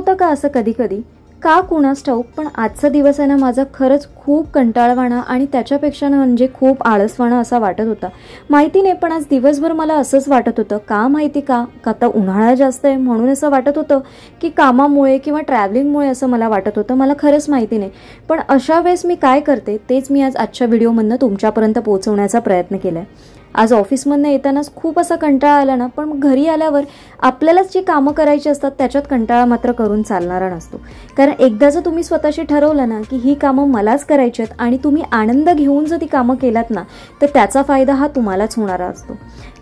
होतं का असं कधी कधी, का कुणास ठाऊक, पण आजचा दिवस आहे ना माझा खरंच खूप कंटाळवाणा आणि त्याच्यापेक्षा म्हणजे खूप आळसवाणा असा वाटत होता. माहिती नाही, पण आज दिवसभर मला असंच वाटत होतं. का माहिती का आता उन्हाळा जास्त आहे म्हणून असं वाटत होतं, की कामामुळे किंवा ट्रॅव्हलिंगमुळे असं मला वाटत होतं, मला खरंच माहिती नाही. पण अशा वेळेस मी काय करते तेच मी आज आजच्या व्हिडिओमधनं तुमच्यापर्यंत पोहोचवण्याचा प्रयत्न केला आहे. आज ऑफिसमधनं येतानाच खूप असा कंटाळा आला ना, पण घरी आल्यावर आपल्यालाच जी कामं करायची असतात त्याच्यात कंटाळा मात्र करून चालणारा नसतो. कारण एकदा जर तुम्ही स्वतःशी ठरवलं ना की ही कामं मलाच करायची आहेत आणि तुम्ही आनंद घेऊन जर ती कामं केलात ना, तर त्याचा फायदा हा तुम्हालाच होणारा असतो.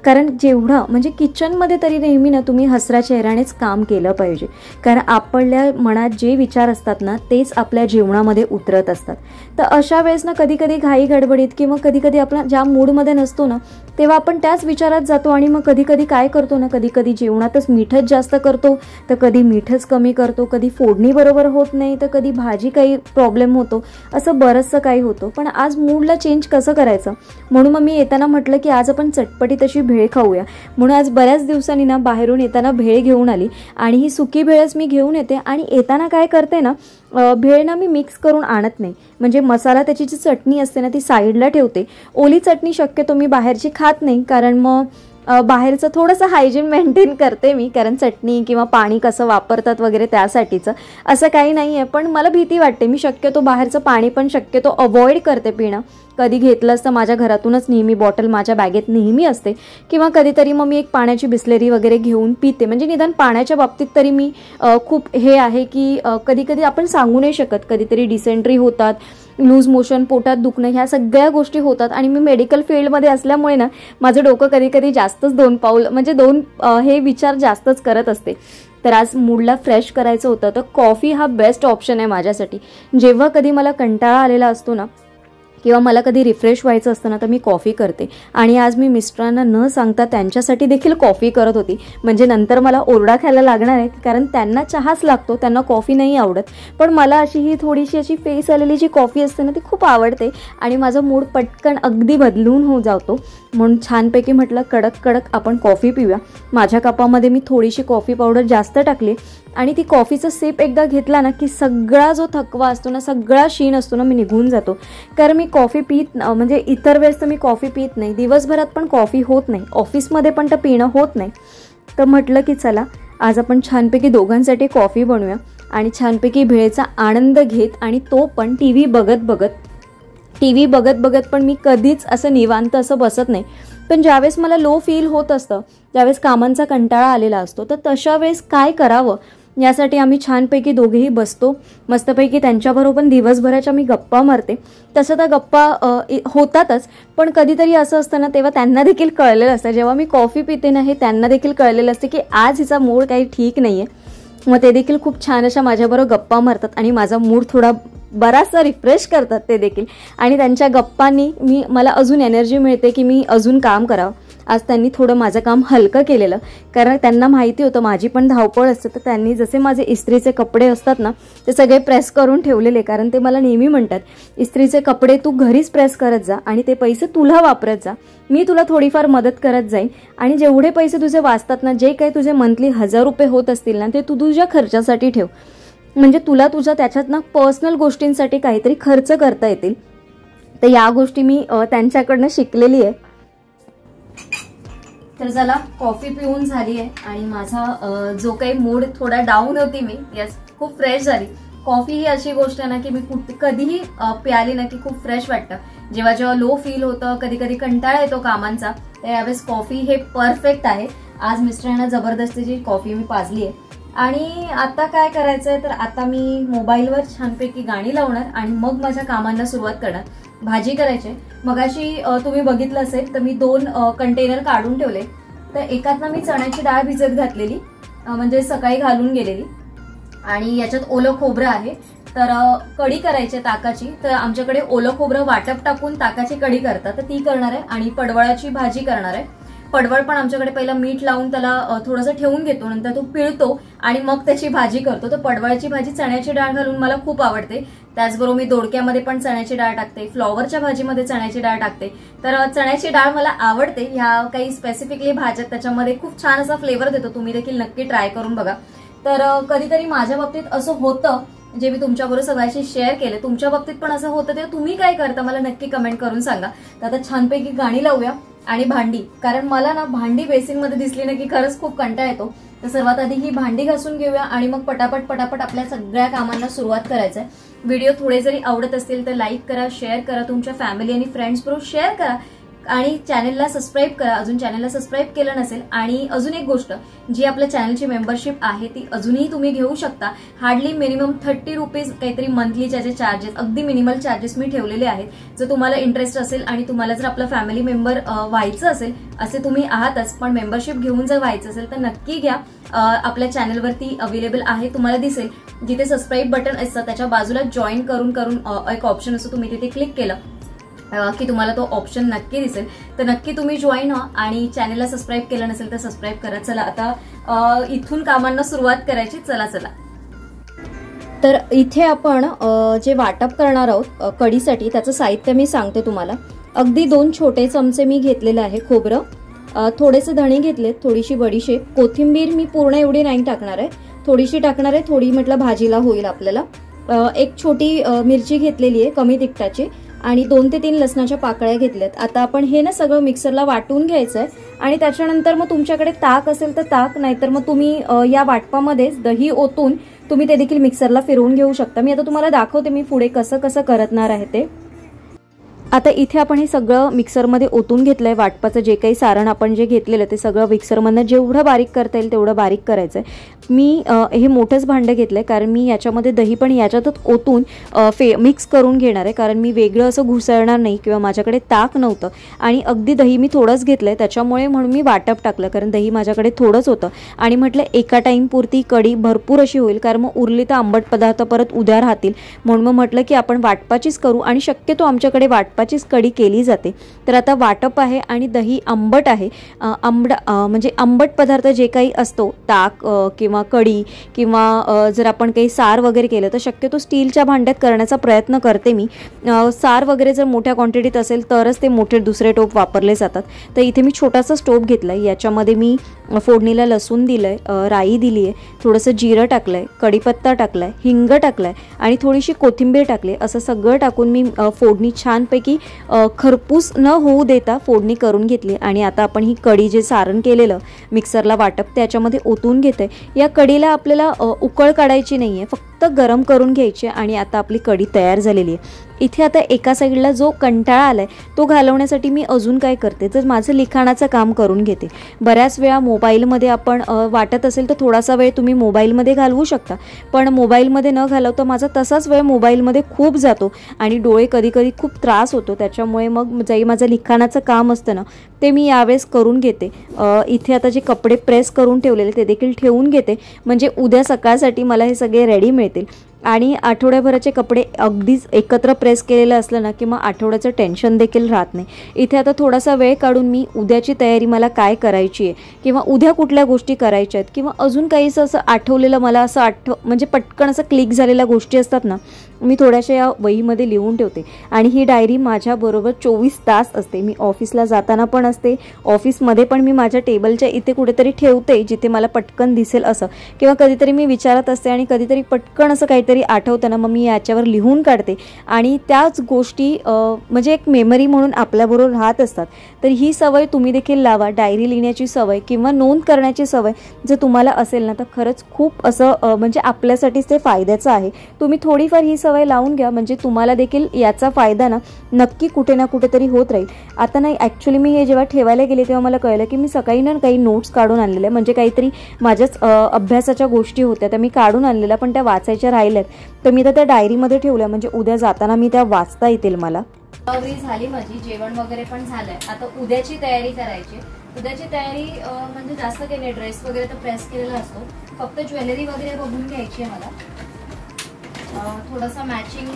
कारण जेवढं म्हणजे किचनमध्ये तरी नेहमी ना तुम्ही हसऱ्या चेहऱ्यानेच काम केलं पाहिजे. कारण आपल्या मनात जे विचार असतात ना तेच आपल्या जीवनामध्ये उतरत असतात. तर अशा वेळेस ना कधी कधी घाई गडबडीत किंवा कधी कधी आपला ज्या मूडमध्ये नसतो ना तेव्हा आपण त्याच विचारात जातो आणि मग कधी कधी काय करतो ना, कधी कधी जेवणातच मीठच जास्त करतो, तर कधी मीठच कमी करतो, कधी फोडणी बरोबर होत नाही, तर कधी भाजी काही प्रॉब्लेम होतो, असं बरंचसं काही होतं. पण आज मूडला चेंज कसं करायचं म्हणून मग मी येताना म्हटलं की आज आपण चटपटीत अशी भेळ खाऊया. म्हणून आज बऱ्याच दिवसांनी ना बाहेरून येताना भेळ घेऊन आली आणि ही सुकी भेळच मी घेऊन येते. आणि येताना काय करते ना, भेळ ना मी मिक्स करून आणत नाही, म्हणजे मसाला त्याची जी चटणी असते ना ती साईडला ठेवते. ओली चटणी शक्यतो मी बाहेरची खात नाही, कारण मग बाहेरचं थोडंसं हायजीन मेंटेन करते मी, कारण चटणी किंवा पाणी कसं वापरतात वगैरे त्यासाठीचं असं काही नाही आहे. पण मला भीती वाटते, मी शक्यतो बाहेरचं पाणी पण शक्यतो अवॉइड करते पिणं. कधी घेतलं असतं माझ्या घरातूनच नेहमी बॉटल माझ्या बॅगेत नेहमी असते, किंवा कधीतरी मग मी एक पाण्याची बिस्लेरी वगैरे घेऊन पिते. म्हणजे निदान पाण्याच्या बाबतीत तरी मी खूप हे आहे की कधी कधी आपण सांगू नाही शकत, कधीतरी डिसेंट्री होतात, लूज मोशन, पोटात दुखणं, ह्या सगळ्या गोष्टी होतात. आणि मी मेडिकल फील्डमध्ये असल्यामुळे ना माझं डोकं कधी कधी जास्तच दोन हे विचार जास्तच करत असते. तर आज मूडला फ्रेश करायचं होतं तर कॉफी हा बेस्ट ऑप्शन आहे माझ्यासाठी. जेव्हा कधी मला कंटाळा आलेला असतो ना किंवा मला कधी रिफ्रेश व्हायचं असतं ना तर मी कॉफी करते. आणि आज मी मिस्टरांना न सांगता त्यांच्यासाठी देखील कॉफी करत होती, म्हणजे नंतर मला ओरडा खायला लागणार आहे, कारण त्यांना चहाच लागतो, त्यांना कॉफी नाही आवडत. पण मला अशी ही थोडीशी अशी फेस आलेली जी कॉफी असते ना ती खूप आवडते आणि माझा मूड पटकन अगदी बदलून होऊन जातो. म्हणून छानपैकी म्हटलं कडक कडक आपण कॉफी पिऊया. माझ्या कपामध्ये मी थोडीशी कॉफी पावडर जास्त टाकली आणि ती कॉफीचा सिप एकदा घेतला ना की सगळा जो थकवा असतो ना, सगळा शीण असतो ना, मी निघून जातो. कारण मी कॉफी म्हणजे इतर वेळेस तर मी कॉफी पित नाही, दिवसभरात पण कॉफी होत नाही, ऑफिसमध्ये पण तर पिणं होत नाही. तर म्हटलं की चला आज आपण छानपैकी दोघांसाठी कॉफी बनवूया आणि छानपैकी भेळेचा आनंद घेत, आणि तो पण टी व्ही बघत बघत. पण मी कधीच असं निवांत असं बसत नाही. पण ज्यावेळेस मला लो फील होत असतं, ज्यावेळेस कामांचा कंटाळा आलेला असतो, तर तशा वेळेस काय करावं यासाठी आम्ही छानपैकी दोघेही बसतो, मस्तपैकी त्यांच्याबरोबर दिवसभराच्या मी गप्पा मारते. तसं तर गप्पा होतातच, पण कधीतरी असं असतं ना तेव्हा त्यांना देखील कळलेलं असतं, जेव्हा मी कॉफी पिते ना हे त्यांना देखील कळलेलं असतं की आज हिचा मूड काही ठीक नाही आहे. मग ते देखील खूप छान अशा माझ्याबरोबर गप्पा मारतात आणि माझा मूड थोडा बराचसा रिफ्रेश करतात ते देखील. आणि त्यांच्या गप्पांनी मला अजून एनर्जी मिळते की मी अजून काम करावं. आज त्यांनी थोडं माझं काम हलकं केलेलं, कारण त्यांना माहिती होतं माझी पण धावपळ असते. तर त्यांनी जसे माझे इस्त्रीचे कपडे असतात ना ते सगळे प्रेस करून ठेवलेले, कारण ते मला नेहमी म्हणतात इस्त्रीचे कपडे तू घरीच प्रेस करत जा आणि ते पैसे तुला वापरत जा, मी तुला थोडीफार मदत करत जाईन. आणि जेवढे पैसे तुझे वाचतात ना, जे काही तुझे मंथली 1000 रुपये होत असतील ना, ते तू तुझ्या खर्चासाठी ठेव, म्हणजे तुला तुझ्या त्याच्यात ना पर्सनल गोष्टींसाठी काहीतरी खर्च करता येतील. तर या गोष्टी मी त्यांच्याकडनं शिकलेली आहे. तर चला कॉफी पिऊन झाली आहे आणि माझा जो काही मूड थोडा डाऊन होती मी खूप फ्रेश झाली. कॉफी ही अशी गोष्ट आहे ना की मी कधीही प्याली ना की खूप फ्रेश वाटतं. जेव्हा जेव्हा लो फील होतं, कधी कधी कंटाळा येतो कामांचा, तर यावेळेस कॉफी हे परफेक्ट आहे. आज मिस्टरांना जबरदस्तीची कॉफी मी पाजली आहे. आणि आता काय करायचंय तर आता मी मोबाईलवर छानपैकी गाणी लावणार आणि मग माझ्या कामांना सुरुवात करणार. भाजी करायची. मगाशी तुम्ही बघितलं असेल तर मी 2 कंटेनर काढून ठेवले. तर एकात मी चण्याची डाळ भिजत घातलेली, म्हणजे सकाळी घालून गेलेली, आणि याच्यात ओलं खोबरं आहे. तर कढी करायची ताकाची. तर आमच्याकडे ओलं खोबरं वाटप टाकून ताकाची कढी करतात, तर ती करणार आहे. आणि पडवळाची भाजी करणार आहे. पडवळ पण आमच्याकडे पहिला मीठ लावून त्याला थोडंसं ठेवून घेतो, नंतर तो पिळतो आणि मग त्याची भाजी करतो. तर पडवळाची भाजी चण्याची डाळ घालून मला खूप आवडते. त्याचबरोबर मी दोडक्यामध्ये पण चण्याची डाळ टाकते, फ्लॉवरच्या भाजीमध्ये चण्याची डाळ टाकते. तर चण्याची डाळ मला आवडते. ह्या काही स्पेसिफिकली भाज्या त्याच्यामध्ये खूप छान असा फ्लेवर देतो. तुम्ही देखील नक्की ट्राय करून बघा. तर कधीतरी माझ्या बाबतीत असं होतं, जे मी तुमच्याबरोबर सगळ्याशी शेअर केलं. तुमच्या बाबतीत पण असं होतं तेव्हा तुम्ही काय करता मला नक्की कमेंट करून सांगा. तर आता छानपैकी गाणी लावूया आणि भांडी, कारण मला ना भांडी बेसिनमध्ये दिसली ना की खरंच खूप कंटाळा येतो. तर सर्वात आधी ही भांडी घासून घेऊया आणि मग पटापट आपल्या सगळ्या कामांना सुरुवात करायचं आहे. व्हिडिओ थोडे जरी आवडत असतील तर लाईक करा, शेअर करा, तुमच्या फॅमिली आणि फ्रेंड्स बरोबर शेअर करा आणि चॅनलला सबस्क्राईब करा अजून चॅनलला सबस्क्राईब केलं नसेल. आणि अजून एक गोष्ट, जी आपल्या चॅनलची मेंबरशिप आहे ती अजूनही तुम्ही घेऊ शकता. हार्डली मिनिमम 30 रुपीज काहीतरी मंथलीचे जे चार्जेस, अगदी मिनिमल चार्जेस मी ठेवलेले आहेत. जर तुम्हाला इंटरेस्ट असेल आणि तुम्हाला जर आपला फॅमिली मेंबर व्हायचं असेल, असे तुम्ही आहातच पण मेंबरशिप घेऊन जर व्हायचं असेल तर नक्की घ्या. आपल्या चॅनलवरती अवेलेबल आहे, तुम्हाला दिसेल जिथे सबस्क्राईब बटन असतं त्याच्या बाजूला जॉईन करून एक ऑप्शन असतो, तुम्ही तिथे क्लिक केलं की तुम्हाला तो ऑप्शन नक्की दिसेल. तर नक्की तुम्ही जॉईन व्हा आणि चॅनलला सबस्क्राईब केलं नसेल तर सबस्क्राईब करा. चला आता इथून कामांना सुरुवात करायची. चला. तर इथे आपण जे वाटप करणार आहोत कढीसाठी त्याचं साहित्य मी सांगते तुम्हाला. अगदी 2 छोटे चमचे मी घेतलेले आहे खोबरं, थोडेसे धणे घेतलेत, थोडीशी बडीशेप, कोथिंबीर मी पूर्ण एवढी नाही टाकणार आहे, थोडीशी टाकणार आहे, थोडी म्हटलं भाजीला होईल आपल्याला. एक छोटी मिरची घेतलेली आहे कमी तिखटाची आणि 2 ते 3 लसणाच्या पाकळ्या घेतल्यात. आता आपण हे ना सगळं मिक्सरला वाटून घ्यायचंय आणि त्याच्यानंतर मग तुमच्याकडे ताक असेल तर ताक, नाहीतर मग तुम्ही या वाटपामध्येच दही ओतून तुम्ही ते देखील मिक्सरला फिरवून घेऊ शकता. मी आता तुम्हाला दाखवते मी पुढे कसं करणार आहे ते. आता इथे आपण हे सगळं मिक्सरमध्ये ओतून घेतलंय. वाटपाचं जे काही सारण आपण जे घेतलेलं ते सगळं मिक्सरमधनं जेवढं बारीक करता येईल तेवढं बारीक करायचंय. मी हे मोठंच भांडं घेतलंय कारण मी याच्यामध्ये दही पण याच्यातच ओतून मिक्स करून घेणार आहे, कारण मी वेगळं असं घुसळणार नाही किंवा माझ्याकडे ताक नव्हतं आणि अगदी दही मी थोडंच घेतलंय त्याच्यामुळे म्हणून मी वाटप टाकलं, कारण दही माझ्याकडे थोडंच होतं आणि म्हटलं एका टाइम पुरती कढी भरपूर अशी होईल, कारण मग उरली तर आंबट पदार्थ परत उद्या राहतील. म्हणून मग म्हटलं की आपण वाटपाचीच करू आणि शक्यतो आमच्याकडे वाटपाचीच कढी केली जाते. तर आता वाटप आहे आणि दही आंबट आहे. म्हणजे आंबट पदार्थ जे काही असतो, ताक किंवा कढी किंवा जर आपण काही सार वगैरे केलं तर शक्यतो स्टीलच्या भांड्यात करण्याचा प्रयत्न करते मी. सार वगैरे जर मोठ्या क्वांटिटीत असेल तरच ते मोठे दुसरे टोप वापरले जातात. तर इथे मी छोटासा स्टोप घेतलाय, याच्यामध्ये मी फोडणीला लसूण दिलंय, राई दिली आहे, थोडंसं जिरं टाकलंय, कढीपत्ता टाकलाय, हिंग टाकलाय आणि थोडीशी कोथिंबीर टाकली. असं सगळं टाकून मी फोडणी छानपैकी खरपूस न होऊ देता फोडणी करून घेतली. आणि आता आपण ही कढी जे सारण केलेलं मिक्सरला वाटप त्याच्यामध्ये ओतून घेते. या कढीला आपल्याला उकळ काढायची नाहीये, फक्त गरम करून घ्यायची आणि आता आपली कढी तयार झालेली आहे. इथे आता एका साईडला जो कंटाळा आलाय तो घालवण्यासाठी मी अजून काय करते तर माझं लिखाणाचं काम करून घेते. बऱ्याच वेळा मोबाईलमध्ये आपण वाटत असेल तर थोडासा वेळ तुम्ही मोबाईलमध्ये घालवू शकता, पण मोबाईलमध्ये न घालवता माझा तसाच वेळ मोबाईलमध्ये खूप जातो आणि डोळे कधी खूप त्रास होतो. त्याच्यामुळे मग जे माझं लिखाणाचं काम असतं ना ते मी यावेळेस करून घेते. इथे आता जे कपडे प्रेस करून ठेवलेले ते देखील ठेवून घेते, म्हणजे उद्या सकाळसाठी मला हे सगळे रेडी मिळतील. आणि आठवड्याभराचे कपडे अगदीच एकत्र प्रेस केलेलं असलं ना की मग आठवड्याचं टेन्शन देखील राहत नाही. इथे आता थोडासा वेळ काढून मी उद्याची तयारी मला काय करायची आहे किंवा उद्या कुठल्या गोष्टी करायच्या आहेत किंवा अजून काहीच असं आठवलेलं मला असं म्हणजे पटकन असं क्लिक झालेल्या गोष्टी असतात ना, मी थोड्याशा या वहीमध्ये लिहून ठेवते. आणि ही डायरी माझ्याबरोबर 24 तास असते. मी ऑफिसला जाताना पण असते, ऑफिसमध्ये पण मी माझ्या टेबलच्या इथे कुठेतरी ठेवते जिथे मला पटकन दिसेल असं, किंवा कधीतरी मी विचारत असते आणि कधीतरी पटकन असं काहीतरी आठवतं ना मग मी याच्यावर लिहून काढते आणि त्याच गोष्टी म्हणजे एक मेमरी म्हणून आपल्याबरोबर राहत असतात. तर ही सवय तुम्ही देखील लावा, डायरी लिहिण्याची सवय किंवा नोंद करण्याची सवय जर तुम्हाला असेल ना तर खरंच खूप असं म्हणजे आपल्यासाठीच ते फायद्याचं आहे. तुम्ही थोडीफार ही सवय लावून घ्या, म्हणजे तुम्हाला देखील याचा फायदा ना नक्की कुठे ना कुठेतरी होत राहील. आता नाही, ॲक्च्युली मी हे जेव्हा ठेवायला गेले तेव्हा मला कळलं की मी सकाळी ना काही नोट्स काढून आणलेल्या, म्हणजे काहीतरी माझ्याच अभ्यासाच्या गोष्टी होत्या त्या मी काढून आणलेल्या पण त्या वाचायच्या राहिल्यात, तर मी त्या डायरीमध्ये ठेवल्या म्हणजे उद्या जाताना मी त्या वाचता येतील मला. झाली माझी, जेवण वगैरे पण झालंय. आता उद्याची तयारी करायची. उद्याची तयारी म्हणजे जास्त काही नाही, ड्रेस वगैरे तर प्रेस केलेला असतो, फक्त ज्वेलरी वगैरे बघून घ्यायची आहे मला. थोडंसं मॅचिंग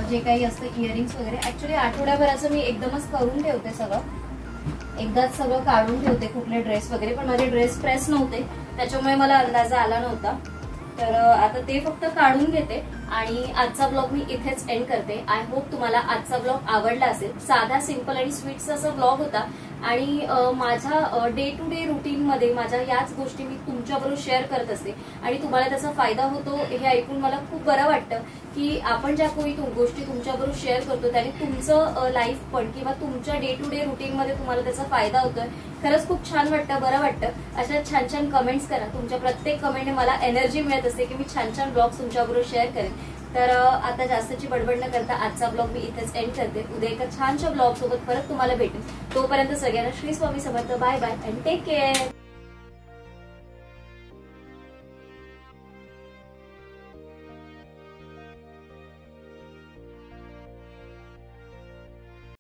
जे काही असतं इयरिंग्स वगैरे ॲक्च्युली आठवड्याभराचं मी एकदमच करून ठेवते, सगळं एकदाच सगळं काढून ठेवते कुठले ड्रेस वगैरे, पण माझे ड्रेस प्रेस नव्हते त्याच्यामुळे मला अंदाजा आला नव्हता. तर आता ते फक्त काढून घेते आणि आजचा ब्लॉग मी इथेच एंड करते. आय होप तुम्हाला आजचा ब्लॉग आवडला असेल. साधा सिंपल आणि स्वीट असा ब्लॉग होता आणि माझ्या डे टू डे रुटीन मध्ये माझ्या याच गोष्टी मी तुमच्याबरोबर शेअर करत असते आणि तुम्हाला त्याचा फायदा होतो हे ऐकून मला खूप बरं वाटतं की आपण ज्या काही गोष्टी तुमच्याबरोबर शेअर करतो त्याने तुमचं लाईफ पण किंवा तुमच्या डे टू डे रुटीन मध्ये तुम्हाला त्याचा फायदा होतोय. खरंच खूप छान वाटतं, बरं वाटतं. अशा छान छान कमेंट्स करा. तुमच्या प्रत्येक कमेंटने मला एनर्जी मिळत असते की मी छान छान ब्लॉग तुमच्याबरोबर शेअर करेन. तर आता जास्तची बडबड न करता आजचा ब्लॉग मी इथेच एंड करते. उद्या एका छानशा ब्लॉग सोबत परत तुम्हाला भेटेन. तोपर्यंत सगळ्यांना Shri Swami Samarth. Bye bye and take care.